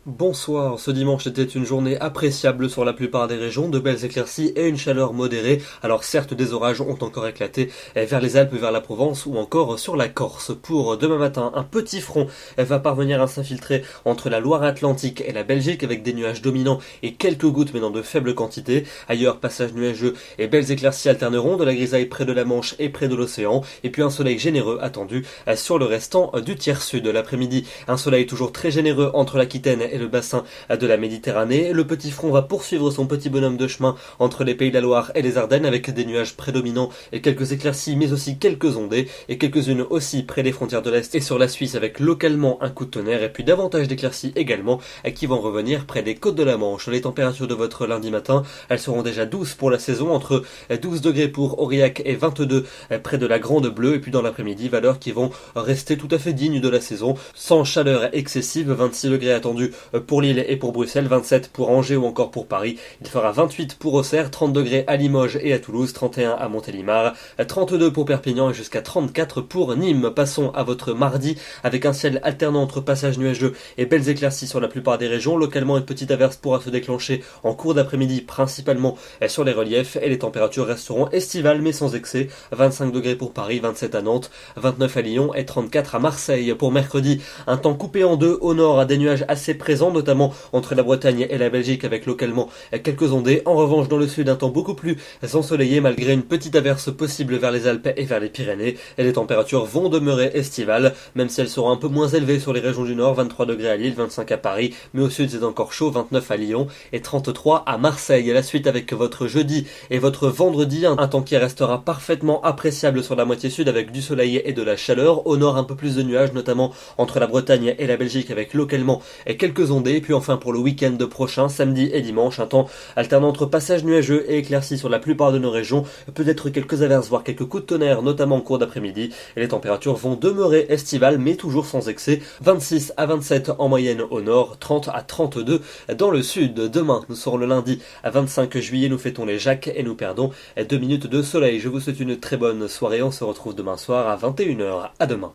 Bonsoir, ce dimanche était une journée appréciable sur la plupart des régions, de belles éclaircies et une chaleur modérée. Alors certes, des orages ont encore éclaté vers les Alpes, vers la Provence ou encore sur la Corse. Pour demain matin, un petit front va parvenir à s'infiltrer entre la Loire-Atlantique et la Belgique avec des nuages dominants et quelques gouttes mais dans de faibles quantités. Ailleurs, passage nuageux et belles éclaircies alterneront, de la grisaille près de la Manche et près de l'océan, et puis un soleil généreux attendu sur le restant du tiers sud. L'après-midi, un soleil toujours très généreux entre l'Aquitaine et le bassin de la Méditerranée. Le petit front va poursuivre son petit bonhomme de chemin entre les Pays de la Loire et les Ardennes avec des nuages prédominants et quelques éclaircies mais aussi quelques ondées et quelques-unes aussi près des frontières de l'Est et sur la Suisse avec localement un coup de tonnerre et puis davantage d'éclaircies également qui vont revenir près des côtes de la Manche. Les températures de votre lundi matin, elles seront déjà douces pour la saison, entre 12 degrés pour Aurillac et 22 près de la Grande Bleue, et puis dans l'après-midi, valeurs qui vont rester tout à fait dignes de la saison, sans chaleur excessive. 26 degrés attendus pour Lille et pour Bruxelles, 27 pour Angers ou encore pour Paris. Il fera 28 pour Auxerre, 30 degrés à Limoges et à Toulouse, 31 à Montélimar, 32 pour Perpignan et jusqu'à 34 pour Nîmes. Passons à votre mardi avec un ciel alternant entre passages nuageux et belles éclaircies sur la plupart des régions. Localement, une petite averse pourra se déclencher en cours d'après-midi, principalement sur les reliefs, et les températures resteront estivales mais sans excès. 25 degrés pour Paris, 27 à Nantes, 29 à Lyon et 34 à Marseille. Pour mercredi, un temps coupé en deux au nord, des nuages assez présents, notamment entre la Bretagne et la Belgique avec localement quelques ondées. En revanche, dans le sud, un temps beaucoup plus ensoleillé malgré une petite averse possible vers les Alpes et vers les Pyrénées. Et les températures vont demeurer estivales, même si elles seront un peu moins élevées sur les régions du nord. 23 degrés à Lille, 25 à Paris, mais au sud c'est encore chaud, 29 à Lyon et 33 à Marseille. Et la suite avec votre jeudi et votre vendredi, un temps qui restera parfaitement appréciable sur la moitié sud avec du soleil et de la chaleur. Au nord, un peu plus de nuages, notamment entre la Bretagne et la Belgique avec localement quelques ondées. Et puis enfin pour le week-end prochain, samedi et dimanche, un temps alternant entre passages nuageux et éclaircies sur la plupart de nos régions, peut-être quelques averses, voire quelques coups de tonnerre, notamment en cours d'après-midi, et les températures vont demeurer estivales, mais toujours sans excès, 26 à 27 en moyenne au nord, 30 à 32 dans le sud. Demain, nous serons le lundi à 25 juillet, nous fêtons les Jacques et nous perdons 2 minutes de soleil. Je vous souhaite une très bonne soirée, on se retrouve demain soir à 21h. À demain.